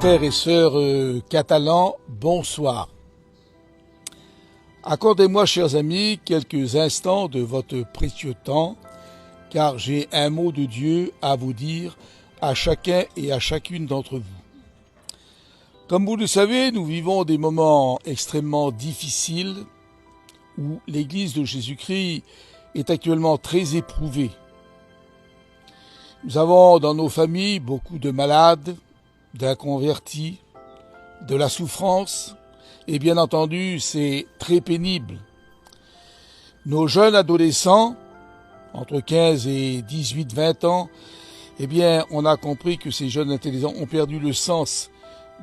Frères et sœurs catalans, bonsoir. Accordez-moi, chers amis, quelques instants de votre précieux temps, car j'ai un mot de Dieu à vous dire à chacun et à chacune d'entre vous. Comme vous le savez, nous vivons des moments extrêmement difficiles où l'Église de Jésus-Christ est actuellement très éprouvée. Nous avons dans nos familles beaucoup de malades, d'inconvertis, de la souffrance, et bien entendu, c'est très pénible. Nos jeunes adolescents, entre 15 et 18, 20 ans, eh bien, on a compris que ces jeunes intelligents ont perdu le sens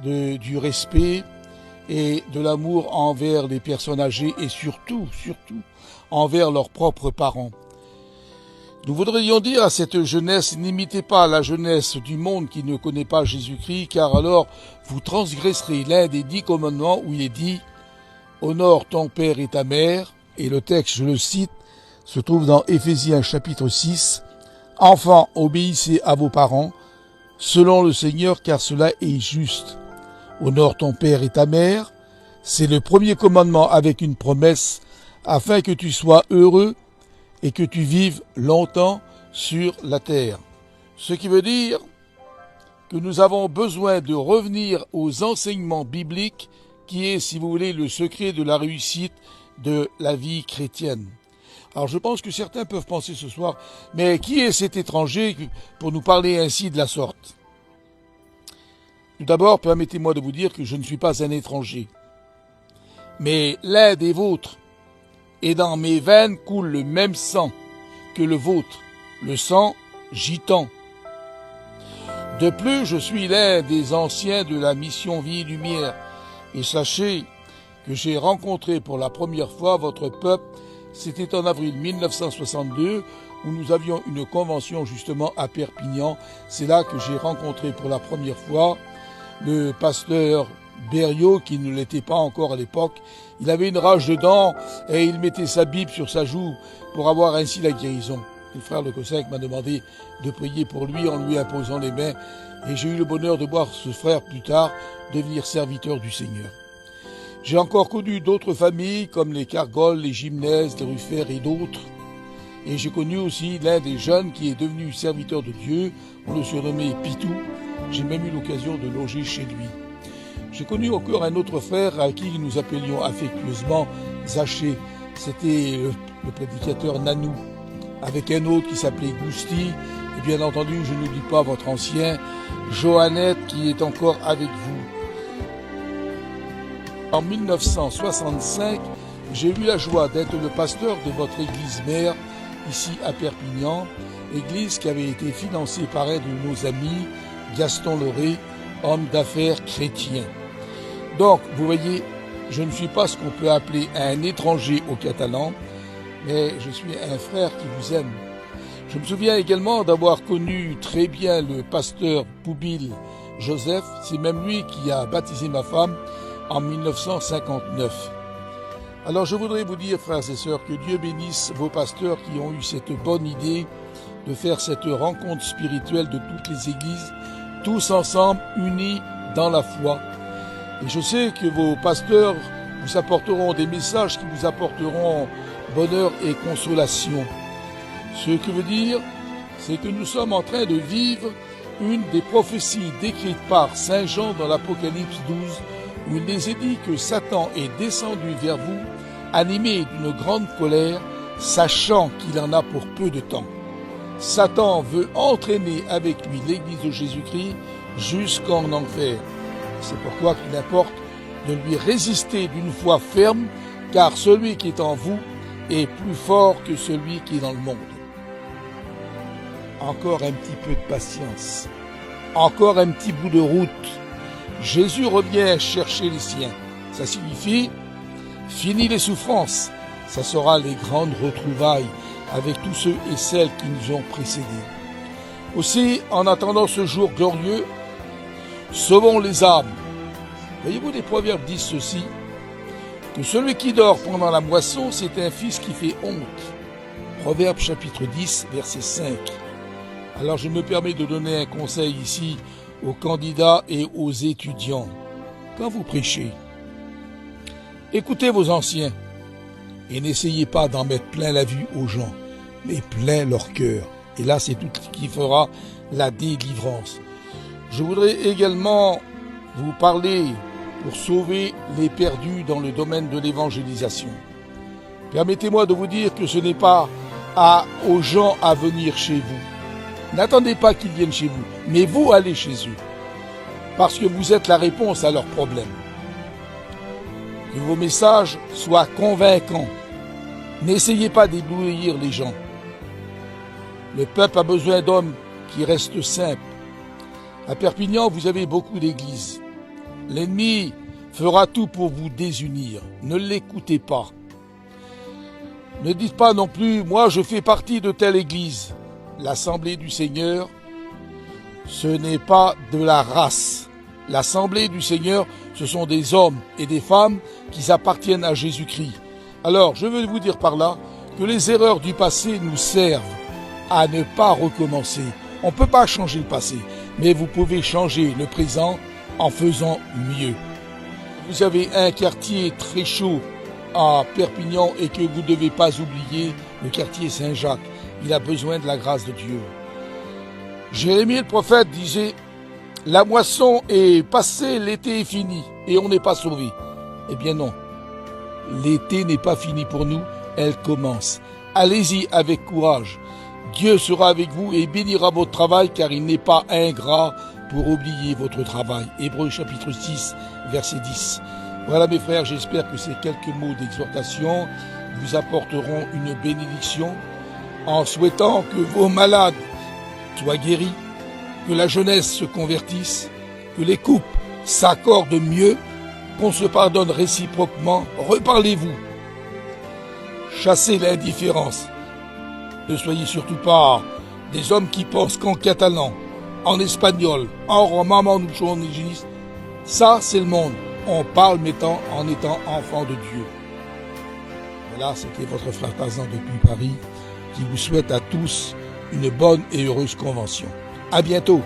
du respect et de l'amour envers les personnes âgées et surtout, envers leurs propres parents. Nous voudrions dire à cette jeunesse, n'imitez pas la jeunesse du monde qui ne connaît pas Jésus-Christ, car alors vous transgresserez l'un des 10 commandements où il est dit « Honore ton père et ta mère », et le texte, je le cite, se trouve dans Éphésiens chapitre 6, « Enfants, obéissez à vos parents, selon le Seigneur, car cela est juste. Honore ton père et ta mère », c'est le premier commandement avec une promesse, afin que tu sois heureux et que tu vives longtemps sur la terre. Ce qui veut dire que nous avons besoin de revenir aux enseignements bibliques qui est, si vous voulez, le secret de la réussite de la vie chrétienne. Alors je pense que certains peuvent penser ce soir, mais qui est cet étranger pour nous parler ainsi de la sorte? Tout d'abord, permettez-moi de vous dire que je ne suis pas un étranger, mais l'un des vôtres. Et dans mes veines coule le même sang que le vôtre, le sang gitan. De plus, je suis l'un des anciens de la mission Vie et Lumière, et sachez que j'ai rencontré pour la première fois votre peuple, c'était en avril 1962, où nous avions une convention justement à Perpignan. C'est là que j'ai rencontré pour la première fois le pasteur Berriot, qui ne l'était pas encore à l'époque. Il avait une rage de dents et il mettait sa Bible sur sa joue pour avoir ainsi la guérison. Le frère Le Cossack m'a demandé de prier pour lui en lui imposant les mains et j'ai eu le bonheur de voir ce frère plus tard devenir serviteur du Seigneur. J'ai encore connu d'autres familles comme les Cargol, les Gimnès, les Ruffert et d'autres. Et j'ai connu aussi l'un des jeunes qui est devenu serviteur de Dieu, on le surnommait Pitou. J'ai même eu l'occasion de loger chez lui. J'ai connu encore un autre frère à qui nous appelions affectueusement Zaché. C'était le prédicateur Nanou, avec un autre qui s'appelait Gousti. Et bien entendu, je n'oublie pas votre ancien Joannette qui est encore avec vous. En 1965, j'ai eu la joie d'être le pasteur de votre église mère ici à Perpignan, église qui avait été financée par un de nos amis, Gaston Loré, homme d'affaires chrétien. Donc, vous voyez, je ne suis pas ce qu'on peut appeler un étranger aux Catalans, mais je suis un frère qui vous aime. Je me souviens également d'avoir connu très bien le pasteur Poubil Joseph, c'est même lui qui a baptisé ma femme en 1959. Alors je voudrais vous dire, frères et sœurs, que Dieu bénisse vos pasteurs qui ont eu cette bonne idée de faire cette rencontre spirituelle de toutes les églises, tous ensemble, unis dans la foi. Et je sais que vos pasteurs vous apporteront des messages qui vous apporteront bonheur et consolation. Ce que veut dire, c'est que nous sommes en train de vivre une des prophéties décrites par Saint Jean dans l'Apocalypse 12, où il les est dit que Satan est descendu vers vous, animé d'une grande colère, sachant qu'il en a pour peu de temps. Satan veut entraîner avec lui l'Église de Jésus-Christ jusqu'en enfer. C'est pourquoi qu'il importe de lui résister d'une foi ferme, car celui qui est en vous est plus fort que celui qui est dans le monde. Encore un petit peu de patience, encore un petit bout de route. Jésus revient chercher les siens. Ça signifie, fini les souffrances. Ça sera les grandes retrouvailles avec tous ceux et celles qui nous ont précédés. Aussi, en attendant ce jour glorieux, sauvons les âmes. Voyez-vous, les proverbes disent ceci, que celui qui dort pendant la moisson, c'est un fils qui fait honte. Proverbes chapitre 10, verset 5. Alors je me permets de donner un conseil ici aux candidats et aux étudiants. Quand vous prêchez, écoutez vos anciens et n'essayez pas d'en mettre plein la vue aux gens, mais plein leur cœur. Et là, c'est tout ce qui fera la délivrance. Je voudrais également vous parler pour sauver les perdus dans le domaine de l'évangélisation. Permettez-moi de vous dire que ce n'est pas aux gens à venir chez vous. N'attendez pas qu'ils viennent chez vous, mais vous allez chez eux, parce que vous êtes la réponse à leurs problèmes. Que vos messages soient convaincants. N'essayez pas d'éblouir les gens. Le peuple a besoin d'hommes qui restent simples. À Perpignan, vous avez beaucoup d'églises. L'ennemi fera tout pour vous désunir. Ne l'écoutez pas. Ne dites pas non plus, moi je fais partie de telle église. L'Assemblée du Seigneur, ce n'est pas de la race. L'Assemblée du Seigneur, ce sont des hommes et des femmes qui appartiennent à Jésus-Christ. Alors, je veux vous dire par là que les erreurs du passé nous servent à ne pas recommencer. On ne peut pas changer le passé, mais vous pouvez changer le présent en faisant mieux. Vous avez un quartier très chaud à Perpignan et que vous ne devez pas oublier, le quartier Saint-Jacques. Il a besoin de la grâce de Dieu. Jérémie le prophète disait, la moisson est passée, l'été est fini et on n'est pas sauvé. Eh bien non, l'été n'est pas fini pour nous, elle commence. Allez-y avec courage. Dieu sera avec vous et bénira votre travail car il n'est pas ingrat pour oublier votre travail. Hébreux chapitre 6, verset 10. Voilà mes frères, j'espère que ces quelques mots d'exhortation vous apporteront une bénédiction en souhaitant que vos malades soient guéris, que la jeunesse se convertisse, que les couples s'accordent mieux, qu'on se pardonne réciproquement. Reparlez-vous. Chassez l'indifférence. Ne soyez surtout pas des hommes qui pensent qu'en catalan, en espagnol, en roman, en ingéniste. Ça, c'est le monde. On parle en étant enfant de Dieu. Voilà, c'était votre frère Tarzan depuis Paris, qui vous souhaite à tous une bonne et heureuse convention. À bientôt.